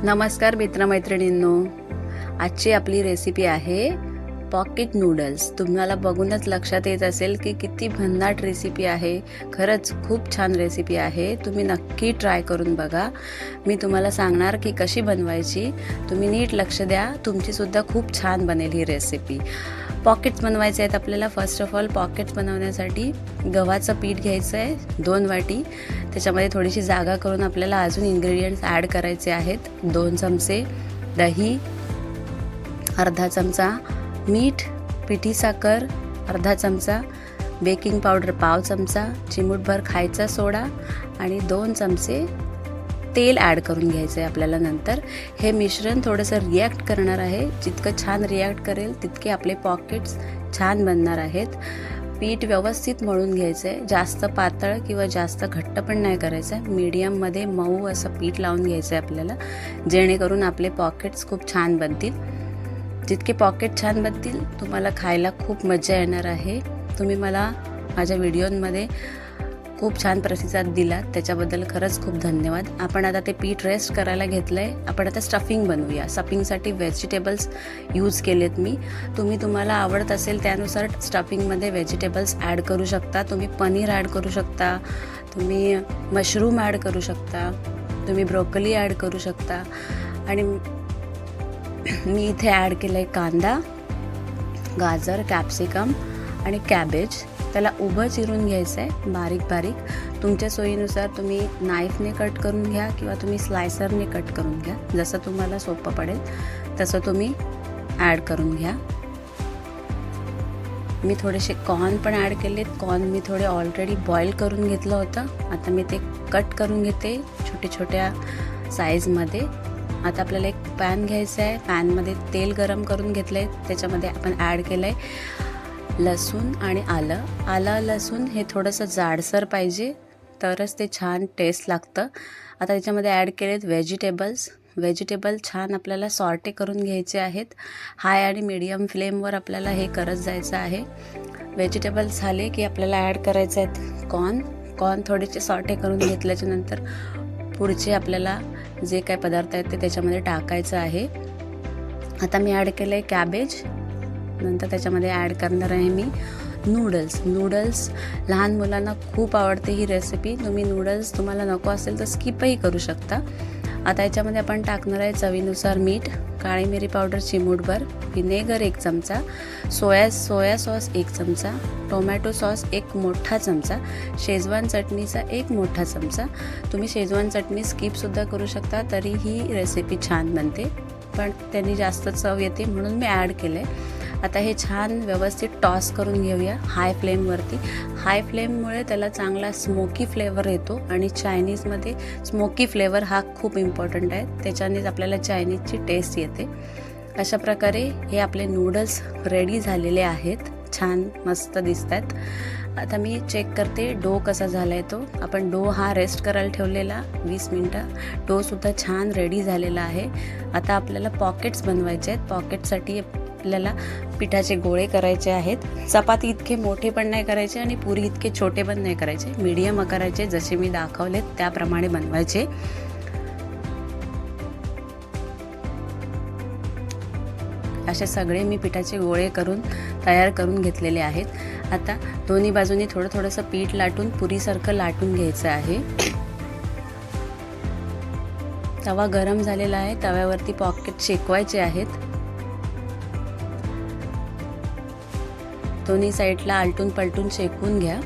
नमस्कार मित्रमैत्रिणींनो, आजची आपली रेसिपी आहे पॉकेट नूडल्स। तुम्हाला बघूनच लक्षात येत असेल की किती भन्नाट रेसिपी आहे। खरंच खूप छान रेसिपी आहे, तुम्ही नक्की ट्राय करून बघा। मी तुम्हाला सांगणार की कशी बनवायची, तुम्ही नीट लक्ष द्या, तुमची सुद्धा खूप छान बनेल ही रेसिपी। पॉकेट्स बनवायचे आहेत आपल्याला। फर्स्ट ऑफ ऑल पॉकेट्स बनवण्यासाठी गव्हाचं पीठ घ्यायचं आहे 2 वाटी। त्याच्यामध्ये थोडीशी जागा करून आपल्याला अजून इन्ग्रेडियंट्स ॲड करायचे आहेत। 2 चमचे दही, अर्धा चमचा मीठ, पिठी साखर अर्धा चमचा, बेकिंग पावडर पाव चमचा, चिमूटभर खायचा सोडा आणि 2 चमचे तेल ॲड करून घ्यायचं आहे आपल्याला। नंतर हे मिश्रण थोडंसं रिॲक्ट करणार आहे। जितकं छान रिॲक्ट करेल तितके आपले पॉकेट्स छान बनणार आहेत। पीठ व्यवस्थित मळून घ्यायचं आहे, जास्त पातळ किंवा जास्त घट्ट पण नाही करायचं आहे। मीडियममध्ये मऊ असं पीठ लावून घ्यायचं आहे आपल्याला, जेणेकरून आपले पॉकेट्स खूप छान बनतील। जितके पॉकेट छान बनतील तुम्हाला खायला खूप मजा येणार आहे। तुम्ही मला माझ्या व्हिडिओमध्ये खूप छान प्रतिसाद दिला, त्याच्याबद्दल खरंच खूप धन्यवाद। आपण आता ते पीठ रेस्ट करायला घेतलं आहे। आपण आता स्टफिंग बनवूया। स्टफिंगसाठी व्हेजिटेबल्स यूज केलेत मी। तुम्हाला आवडत असेल त्यानुसार स्टफिंगमध्ये व्हेजिटेबल्स ॲड करू शकता। तुम्ही पनीर ॲड करू शकता, तुम्ही मशरूम ॲड करू शकता, तुम्ही ब्रोकोली ॲड करू शकता। आणि मी इथे ॲड केलं आहे कांदा, गाजर, कॅप्सिकम आणि कॅबेज। त्याला उभं चिरून घ्यायचं आहे बारीक बारीक। तुमच्या सोयीनुसार तुम्ही नाईफने कट करून घ्या किंवा तुम्ही स्लायसरने कट करून घ्या, जसं तुम्हाला सोपं पडेल तसं तुम्ही ॲड करून घ्या। मी थोडेसे कॉर्न पण ॲड केलेत। कॉर्न मी थोडे ऑलरेडी बॉईल करून घेतलं होतं, आता मी ते कट करून घेते छोट्या छोट्या साईजमध्ये। आता आपल्याला एक पॅन घ्यायचं आहे। पॅनमध्ये तेल गरम करून घेतलं आहे, त्याच्यामध्ये आपण ॲड केलं आहे लसूण आणि आलं लसूण हे थोडंसं जाडसर पाहिजे, तरच ते छान टेस्ट लागतं। आता त्याच्यामध्ये ॲड केलेत व्हेजिटेबल छान आपल्याला सॉर्टे करून घ्यायचे आहेत। हाय आणि मीडियम फ्लेमवर आपल्याला हे करत जायचं आहे। व्हेजिटेबल झाले की आपल्याला ॲड करायचे आहेत कॉर्न थोडेसे सॉर्टे करून घेतल्याच्या नंतर पुढचे आपल्याला जे काही पदार्थ आहेत ते त्याच्यामध्ये टाकायचं आहे। आता मी ॲड केलं आहे कॅबेज। नंतर त्याच्यामध्ये ॲड करणार आहे मी नूडल्स। लहान मुलांना खूप आवडते ही रेसिपी। तुम्ही नूडल्स तुम्हाला नको असेल तर स्किपही करू शकता। आता याच्यामध्ये आपण टाकणार आहे चवीनुसार मीठ, काळी मिरी पावडर चिमूटभर, व्हिनेगर 1 चमचा, सोया सॉस 1 चमचा, टोमॅटो सॉस 1 मोठा चमचा, शेजवान चटणीचा 1 मोठा चमचा। तुम्ही शेजवान चटणी स्किपसुद्धा करू शकता, तरी ही रेसिपी छान बनते, पण त्यांनी जास्त चव येते म्हणून मी ॲड केलं आहे। आता हे छान व्यवस्थित टॉस करून घेऊया हाय फ्लेमवरती। हाय फ्लेममुळे त्याला चांगला स्मोकी फ्लेवर येतो आणि चायनीजमध्ये स्मोकी फ्लेवर हा खूप इम्पॉर्टंट आहे, त्याच्यानेच आपल्याला चायनीजची टेस्ट येते। अशा प्रकारे हे आपले नूडल्स रेडी झालेले आहेत, छान मस्त दिसत आहेत। आता मी चेक करते डो कसा झाला आहे तो। आपण डो हा रेस्ट करायला ठेवलेला 20 मिनटं, डोसुद्धा छान रेडी झालेला आहे। आता आपल्याला पॉकेट्स बनवायचे आहेत। पॉकेटसाठी आपल्याला पिठाचे गोळे करायचे आहेत। चपाती इतके मोठे पण नाही करायचे आणि पुरी इतके छोटे पण नाही करायचे, मीडियम आकाराचे जसे मी दाखवलेत त्याप्रमाणे बनवायचे। असे सगळे मी पिठाचे गोळे करून तयार करून घेतलेले आहेत। आता दोन्ही बाजूनी थोडंसं पीठ लाटून पुरीसारखं लाटून घ्यायचं आहे। तवा गरम झालेला आहे, तव्यावरती पॉकेट शेकवायचे आहेत। दोन्ही साईडला आलटून पलटून शेकवून घ्या।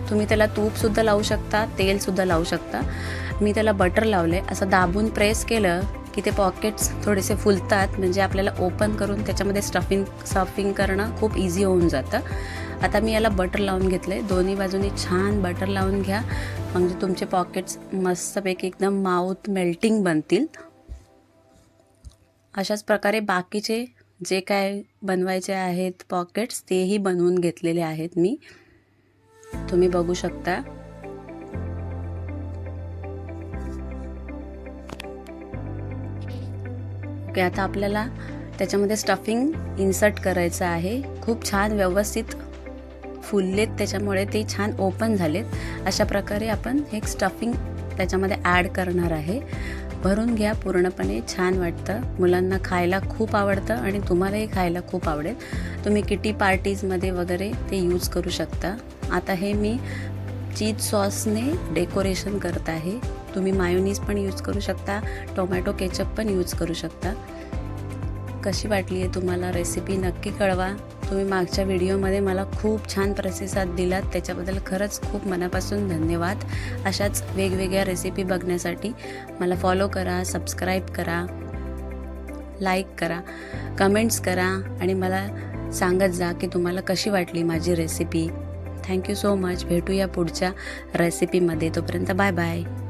तुम्ही त्याला तूपसुद्धा लावू शकता, तेलसुद्धा लावू शकता। मी त्याला बटर लावले। असं दाबून प्रेस केलं की ते पॉकेट्स थोडेसे फुलतात, म्हणजे आपल्याला ओपन करून त्याच्यामध्ये स्टफिंग करणं खूप इझी होऊन जातं। आता मी याला बटर लावून घेतले। दोन्ही बाजूनी छान बटर लावून घ्या, म्हणजे तुमचे पॉकेट्स मस्तपैकी एकदम माउथ मेल्टिंग बनतील। अशाच प्रकारे बाकीचे जे काय बनवायचे आहेत पॉकेट्स तेही बनवून घेतलेले आहेत मी, तुम्ही बघू शकता। ओके, आता आपल्याला त्याच्यामध्ये स्टफिंग इन्सर्ट करायचं आहे। खूप छान व्यवस्थित फुललेत, त्याच्यामुळे ते छान ओपन झालेत। अशा प्रकारे आपण हे स्टफिंग त्याच्यामध्ये ॲड करणार आहे. भरून घ्या पूर्णपणे, छान वाटतं, मुलांना खायला खूप आवडतं आणि तुम्हालाही खायला खूप आवडेल. तुम्ही किटी पार्टीजमध्ये वगैरे ते यूज करू शकता. आता हे मी चीज सॉसने डेकोरेशन करत आहे. तुम्ही मायोनीज पण यूज करू शकता, टोमॅटो केचप पण यूज करू शकता. कशी वाटली आहे तुम्हाला रेसिपी नक्की कळवा. तुम्ही मागच्या व्हिडिओमध्ये मला खूप छान प्रतिसाद दिलात, त्याच्याबद्दल खरंच खूप मनापासून धन्यवाद. अशाच वेगवेगळ्या रेसिपी बघण्यासाठी मला फॉलो करा, सबस्क्राईब करा, लाईक करा, कमेंट्स करा आणि मला सांगत जा की तुम्हाला कशी वाटली माझी रेसिपी. Thank you so much. भेटूया पुढच्या रेसिपीमध्ये. तोपर्यंत बाय बाय.